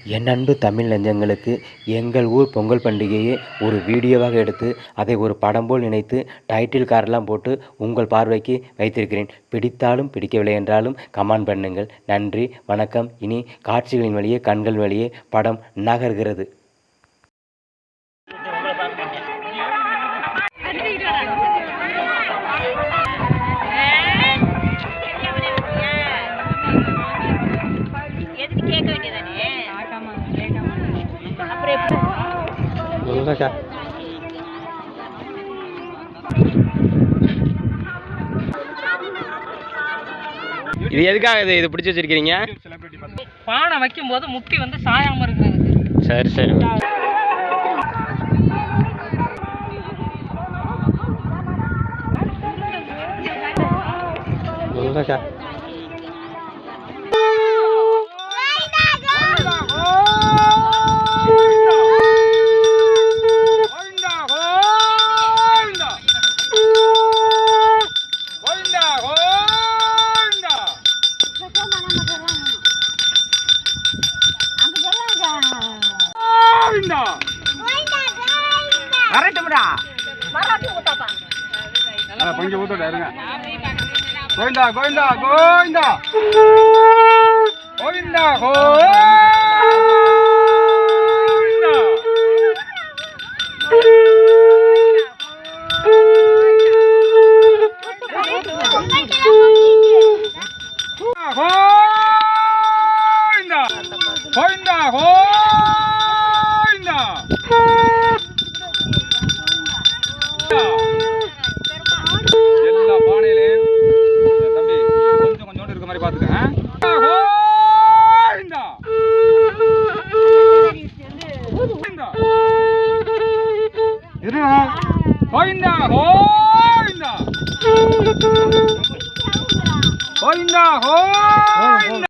என் அன்பு தமிழ் நெஞ்சங்களுக்கு எங்கள் ஊர் பொங்கல் பண்டிகையை ஒரு வீடியோவாக எடுத்து அதை ஒரு படம் போல் நினைத்து டைட்டில் கார்டெல்லாம் போட்டு உங்கள் பார்வைக்கு வைத்திருக்கிறேன். பிடித்தாலும் பிடிக்கவில்லை என்றாலும் கமெண்ட் பண்ணுங்கள். நன்றி, வணக்கம். இனி காட்சிகளின் வழியே கண்கள் வழியே படம் நகர்கிறது. இது எதுக்காக இது பிடிச்சி வச்சிருக்கீங்க? பானை வைக்கும் போது முக்கி வந்து சாயாம இருக்கிறது. சரி சரி. கொஞ்சம் ஊத்தோட இருங்க. கோவிந்தா கோவிந்தா கோவிந்தா கோவிந்தா கோவிந்தா. கோவிந்தா கோவிந்தா. எல்லா பானையிலையும் தம்பி கொஞ்சம் கொஞ்சோண்டு இருக்க மாதிரி பாத்துக்க. கோவிந்தா கோவிந்தா கோவிந்தா கோவிந்தா.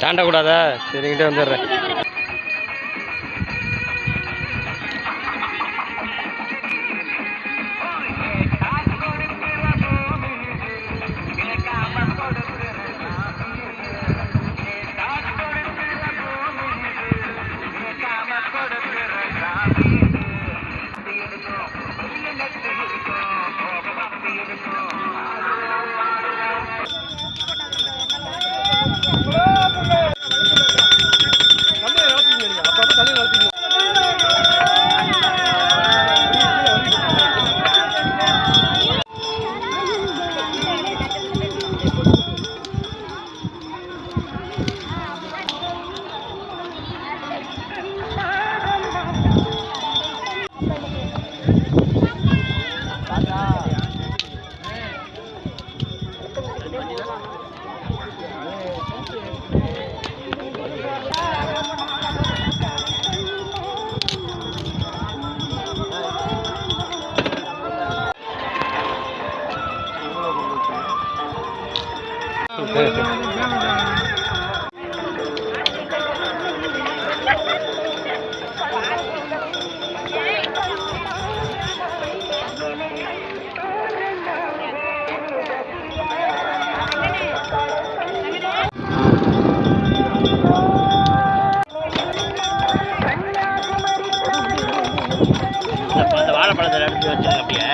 தாண்டக்கூடாதா? சரிங்கிட்டே வந்துடுறேன். அந்த வாழைப்பழத்தை எடுத்து வச்சுருங்க அப்படியே.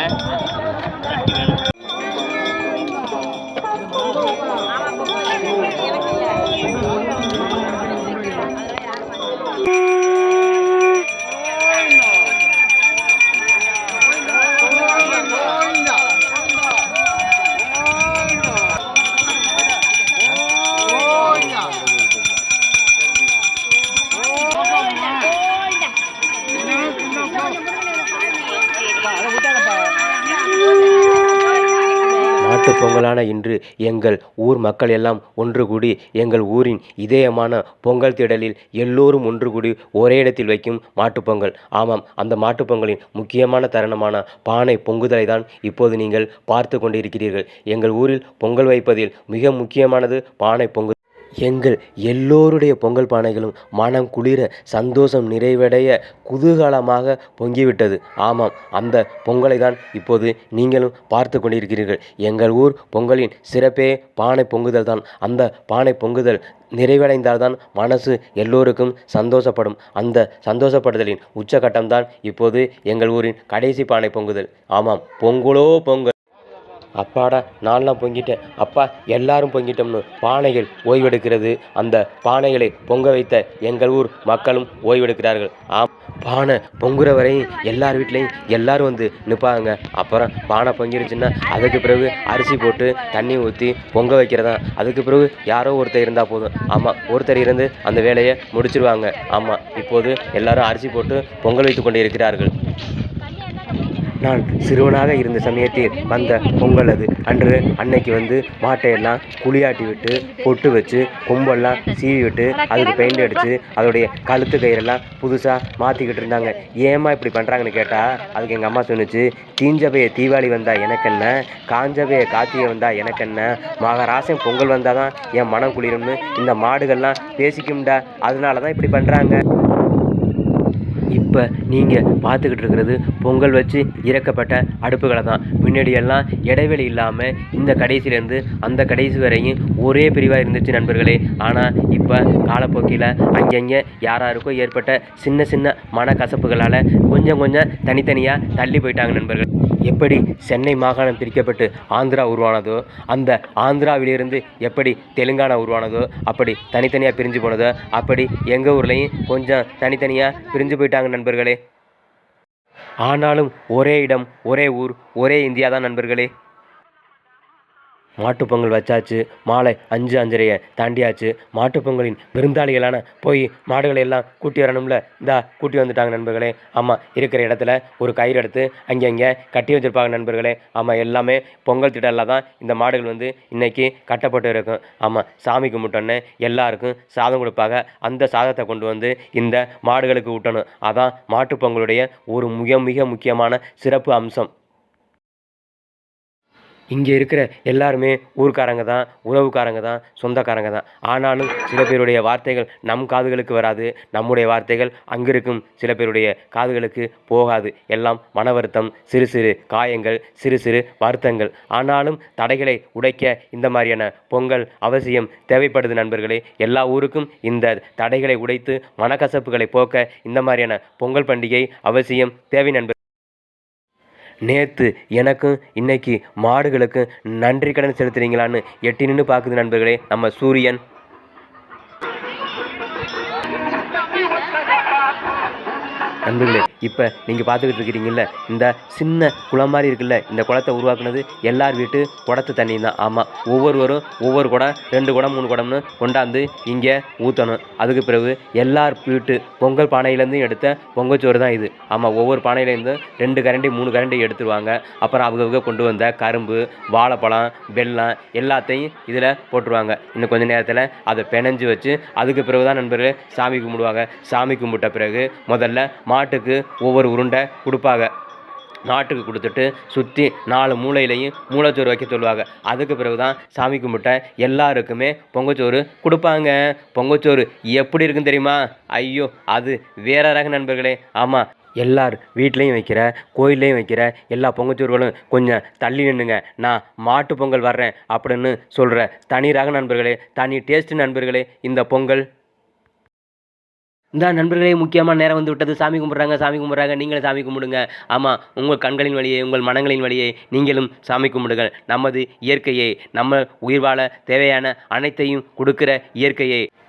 மாட்டுப் பொங்கலான இன்று எங்கள் ஊர் மக்கள் எல்லாம் ஒன்று கூடி எங்கள் ஊரின் இதயமான பொங்கல் திடலில் எல்லோரும் ஒன்று கூடி ஒரே இடத்தில் வைக்கும் மாட்டுப்பொங்கல். ஆமாம், அந்த மாட்டுப்பொங்கலின் முக்கியமான தருணமான பானை பொங்குதலை தான் இப்போது நீங்கள் பார்த்து கொண்டிருக்கிறீர்கள். எங்கள் ஊரில் பொங்கல் வைப்பதில் மிக முக்கியமானது பானை பொங்கு. எங்கள் எல்லோருடைய பொங்கல் பானைகளும் மனம் குளிர சந்தோஷம் நிறைவடைய குதூகலமாக பொங்கிவிட்டது. ஆமாம், அந்த பொங்கலை தான் இப்போது நீங்களும் பார்த்து கொண்டிருக்கிறீர்கள். எங்கள் ஊர் பொங்கலின் சிறப்பே பானை பொங்குதல் தான். அந்த பானை பொங்குதல் நிறைவடைந்தால்தான் மனசு எல்லோருக்கும் சந்தோஷப்படும். அந்த சந்தோஷப்படுதலின் உச்சகட்டம்தான் இப்போது எங்கள் ஊரின் கடைசி பானை பொங்குதல். ஆமாம், பொங்கலோ பொங்கல். அப்பாடா, நான்லாம் பொங்கிட்டேன், அப்பா எல்லாரும் பொங்கிட்டோம்னு பானைகள் ஓய்வெடுக்கிறது. அந்த பானைகளை பொங்க வைத்த எங்கள் ஊர் மக்களும் ஓய்வெடுக்கிறார்கள். பானை பொங்குற வரையும் எல்லார் வீட்லேயும் எல்லாரும் வந்து நிற்பாங்க. அப்புறம் பானை பொங்கிருச்சுன்னா அதுக்கு பிறகு அரிசி போட்டு தண்ணி ஊற்றி பொங்க வைக்கிறதா. அதுக்கு பிறகு யாரோ ஒருத்தர் இருந்தால் போதும். ஆமாம், ஒருத்தர் இருந்து அந்த வேலையை முடிச்சிருவாங்க. ஆமாம், இப்போது எல்லாரும் அரிசி போட்டு பொங்கல் வைத்து கொண்டு இருக்கிறார்கள். நான் சிறுவனாக இருந்த சமயத்தில் வந்த பொங்கல் அது. அன்னைக்கு வந்து மாட்டையெல்லாம் குளியாட்டி விட்டு பொட்டு வச்சு கொம்பெல்லாம் சீவி விட்டு அதுக்கு பெயிண்ட் அடித்து அதோடைய கழுத்து கயிறெல்லாம் புதுசாக மாற்றிக்கிட்டு இருந்தாங்க. ஏம்மா இப்படி பண்ணுறாங்கன்னு கேட்டால் அதுக்கு எங்கள் அம்மா சொன்னிச்சு, தீஞ்சபைய தீபாவளி வந்தால் எனக்கென்ன, காஞ்சபைய கார்த்திகை வந்தால் எனக்கென்ன, மகராசன் பொங்கல் வந்தால் தான் என் மனம் குளிரும்னு இந்த மாடுகள்லாம் பேசிக்கும்டா. அதனால தான் இப்படி பண்ணுறாங்க. இப்போ நீங்கள் பார்த்துக்கிட்டு இருக்கிறது பொங்கல் வச்சு இறக்கப்பட்ட அடுப்புகளை தான். முன்னாடியெல்லாம் இடைவெளி இல்லாமல் இந்த கடைசியிலேருந்து அந்த கடைசி வரையும் ஒரே பிரிவாக இருந்துச்சு நண்பர்களே. ஆனால் இப்போ காலப்போக்கில் அங்கங்கே யாராருக்கோ ஏற்பட்ட சின்ன சின்ன மனக்கசப்புகளால் கொஞ்சம் தனித்தனியாக தள்ளி போயிட்டாங்க நண்பர்கள். எப்படி சென்னை மாகாணம் பிரிக்கப்பட்டு ஆந்திரா உருவானதோ, அந்த ஆந்திராவிலிருந்து எப்படி தெலுங்கானா உருவானதோ, அப்படி தனித்தனியாக பிரிஞ்சு போனதோ, அப்படி எங்கள் ஊர்லேயும் கொஞ்சம் தனித்தனியாக பிரிஞ்சு போயிட்டாங்க நண்பர்களே. ஆனாலும் ஒரே இடம், ஒரே ஊர், ஒரே இந்தியா தான் நண்பர்களே. மாட்டுப்பொங்கல் வச்சாச்சு. மாலை 5-5:30 தாண்டியாச்சு. மாட்டுப்பொங்கலின் விருந்தாளிகளான போய் மாடுகளை எல்லாம் கூட்டி வரணும்ல. இந்தா கூட்டி வந்துட்டாங்க நண்பர்களே. ஆமாம், இருக்கிற இடத்துல ஒரு கயிறு எடுத்து அங்கங்கே கட்டி வச்சுருப்பாங்க நண்பர்களே. ஆமாம், எல்லாமே பொங்கல் திடலில் தான் இந்த மாடுகள் வந்து இன்றைக்கி கட்டப்பட்டு இருக்கும். ஆமாம், சாமி கும்பிட்டோன்னே எல்லாருக்கும் சாதம் கொடுப்பாங்க. அந்த சாதத்தை கொண்டு வந்து இந்த மாடுகளுக்கு ஊட்டணும். அதான் மாட்டுப்பொங்கலுடைய ஒரு மிக முக்கியமான சிறப்பு அம்சம். இங்கே இருக்கிற எல்லாருமே ஊர்க்காரங்க தான், உறவுக்காரங்க தான், சொந்தக்காரங்க தான். ஆனாலும் சில பேருடைய வார்த்தைகள் நம் காதுகளுக்கு வராது. நம்முடைய வார்த்தைகள் அங்கே இருக்கும் சில பேருடைய காதுகளுக்கு போகாது. எல்லாம் மன வருத்தம், சிறு சிறு காயங்கள், சிறு சிறு வருத்தங்கள். ஆனாலும் தடைகளை உடைக்க இந்த மாதிரியான பொங்கல் அவசியம் தேவைப்படுது நண்பர்களே. எல்லா ஊருக்கும் இந்த தடைகளை உடைத்து மனக்கசப்புகளை போக்க இந்த மாதிரியான பொங்கல் பண்டிகை அவசியம் தேவை நண்பர்கள். நேற்று எனக்கும் இன்னைக்கு மாடுகளுக்கும் நன்றி கடன் செலுத்துறீங்களான்னு எட்டி நின்று பார்க்குது நண்பர்களே நம்ம சூரியன். நண்பர்களே, இப்போ நீங்கள் பார்த்துக்கிட்டு இருக்கிறீங்கல்ல, இந்த சின்ன குளம் மாதிரி இருக்குல்ல, இந்த குளத்தை உருவாக்குனது எல்லார் வீட்டு குடத்து தண்ணி தான். ஆமாம், ஒவ்வொருவரும் ஒவ்வொரு குடம், 2 குடம் 3 குடம்னு கொண்டாந்து இங்கே ஊற்றணும். அதுக்கு பிறகு எல்லார் வீட்டு பொங்கல் பானையிலேருந்து எடுத்த பொங்கச்சோறு தான் இது. ஆமாம், ஒவ்வொரு பானையிலேருந்து 2 கரண்டி 3 கரண்டி எடுத்துருவாங்க. அப்புறம் அவங்க கொண்டு வந்த கரும்பு, வாழைப்பழம், வெல்லம் எல்லாத்தையும் இதில் போட்டுருவாங்க. இன்னும் கொஞ்சம் நேரத்தில் அதை பிணைஞ்சு வச்சு அதுக்கு பிறகு தான் நண்பர்களே சாமி கும்பிடுவாங்க. சாமி கும்பிட்ட பிறகு முதல்ல மாட்டுக்கு ஒவ்வொரு உருண்டை கொடுப்பாங்க. நாட்டுக்கு கொடுத்துட்டு சுற்றி 4 மூலையிலையும் மூளைச்சோறு வைக்க சொல்லுவாங்க. அதுக்கு பிறகு தான் சாமி கும்பிட்ட எல்லாருக்குமே பொங்கச்சோறு கொடுப்பாங்க. பொங்கச்சோறு எப்படி இருக்குன்னு தெரியுமா? ஐயோ, அது வேற ரக நண்பர்களே. ஆமாம், எல்லார் வீட்லேயும் வைக்கிற, கோயில்லையும் வைக்கிற எல்லா பொங்கச்சோறுகளும் கொஞ்சம் தள்ளி நின்றுங்க, நான் மாட்டு பொங்கல் வர்றேன் அப்படின்னு சொல்கிற தனி ரக நண்பர்களே, தனி டேஸ்ட் நண்பர்களே இந்த பொங்கல். இந்த நண்பர்களே, முக்கியமான நேரம் வந்து விட்டது. சாமி கும்பிட்றாங்க. நீங்களும் சாமி கும்பிடுங்க. ஆமாம், உங்கள் கண்களின் வழியே, உங்கள் மனங்களின் வழியே நீங்களும் சாமி கும்பிடுங்கள். நமது இயற்கையை, நம்ம உயிர் வாழ தேவையான அனைத்தையும் கொடுக்கிற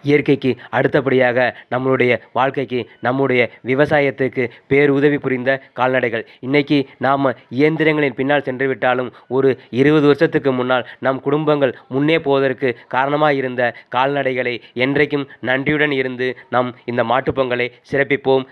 இயற்கைக்கு அடுத்தபடியாக நம்மளுடைய வாழ்க்கைக்கு, நம்முடைய விவசாயத்துக்கு பேருதவி புரிந்த கால்நடைகள். இன்றைக்கி நாம் இயந்திரங்களின் பின்னால் சென்று விட்டாலும் ஒரு 20 வருஷத்துக்கு முன்னால் நம் குடும்பங்கள் முன்னே போவதற்கு காரணமாக இருந்த கால்நடைகளை என்றைக்கும் நன்றியுடன் இருந்து நாம் இந்த மாட்டுப்பொங்கலை சிறப்பிப்போம்.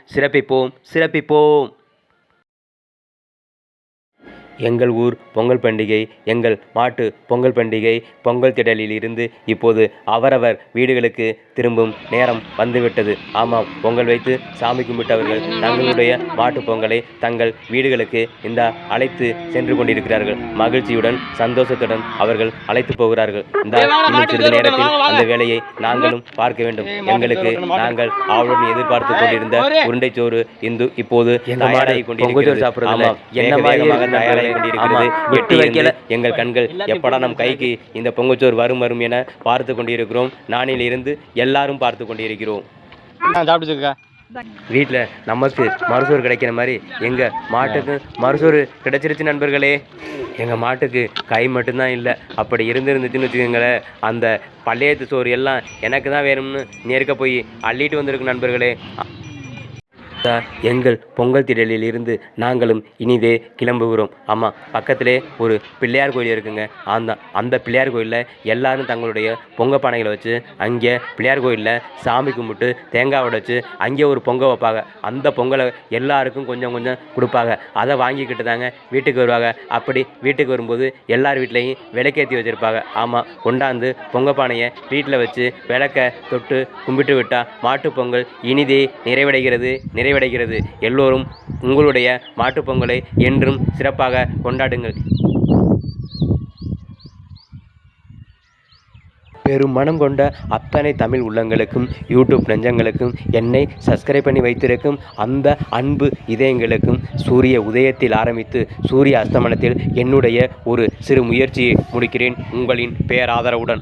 எங்கள் ஊர் பொங்கல் பண்டிகை, எங்கள் மாட்டு பொங்கல் பண்டிகை பொங்கல் திடலில் இருந்து இப்போது அவரவர் வீடுகளுக்கு திரும்பும் நேரம் வந்துவிட்டது. ஆமாம், பொங்கல் வைத்து சாமி கும்பிட்டவர்கள் தங்களுடைய மாட்டு பொங்கலை தங்கள் வீடுகளுக்கு இந்த அழைத்து சென்று கொண்டிருக்கிறார்கள். மகிழ்ச்சியுடன், சந்தோஷத்துடன் அவர்கள் அழைத்து போகிறார்கள். இன்னும் சிறிது நேரத்தில் அந்த வேலையை நாங்களும் பார்க்க வேண்டும். எங்களுக்கு நாங்கள் ஆவலுடன் எதிர்பார்த்து கொண்டிருந்த உருண்டைச்சோறு இப்போது தயாராகி கொண்டிருக்கிறது. எங்கள் கண்கள் எப்படா நம் கைக்கு இந்த பொங்கச்சோறு வரும் என பார்த்து கொண்டிருக்கிறோம். நானில் இருந்து எல்லாரும் பார்த்து கொண்டிருக்கிறோம். வீட்டில் நமக்கு மறுசோறு கிடைக்கிற மாதிரி எங்கள் மாட்டுக்கு மறுசோறு கிடைச்சிருச்சு நண்பர்களே. எங்கள் மாட்டுக்கு கை மட்டும்தான் இல்லை, அப்படி இருந்துச்சுன்னு வச்சுக்கோங்களேன், அந்த பழையத்து சோறு எல்லாம் எனக்கு தான் வேணும்னு நேர்க்க போய் அள்ளிட்டு வந்திருக்கு நண்பர்களே. எங்கள் பொங்கல் திடலில் இருந்து நாங்களும் இனிதே கிளம்புகிறோம். ஆமாம், பக்கத்திலே ஒரு பிள்ளையார் கோயில் இருக்குங்க. அந்த பிள்ளையார் கோயிலில் எல்லாரும் தங்களுடைய பொங்கல் பானைகளை வச்சு அங்கே பிள்ளையார் கோயிலில் சாமி கும்பிட்டு தேங்காய் உடைச்சு அங்கே ஒரு பொங்கல் வைப்பாங்க. அந்த பொங்கலை எல்லாருக்கும் கொஞ்சம் கொஞ்சம் கொடுப்பாங்க. அதை வாங்கிக்கிட்டு தாங்க வீட்டுக்கு வருவாங்க. அப்படி வீட்டுக்கு வரும்போது எல்லார் வீட்லேயும் விளக்கேற்றி வச்சுருப்பாங்க. ஆமாம், கொண்டாந்து பொங்கல் பானையை வீட்டில் வச்சு விளக்க தொட்டு கும்பிட்டு விட்டால் மாட்டு பொங்கல் இனிதே நிறைவடைகிறது. எல்லோரும் உங்களுடைய மாட்டுப்பொங்கலை என்றும் சிறப்பாக கொண்டாடுங்கள். பெரும் மனம் கொண்ட அத்தனை தமிழ் உள்ளங்களுக்கும், யூடியூப் நெஞ்சங்களுக்கும், என்னை சப்ஸ்கிரைப் பண்ணி வைத்திருக்கும் அந்த அன்பு இதயங்களுக்கும், சூரிய உதயத்தில் ஆரம்பித்து சூரிய அஸ்தமனத்தில் என்னுடைய ஒரு சிறு முயற்சியை முடிக்கிறேன் உங்களின் பேராதரவுடன்.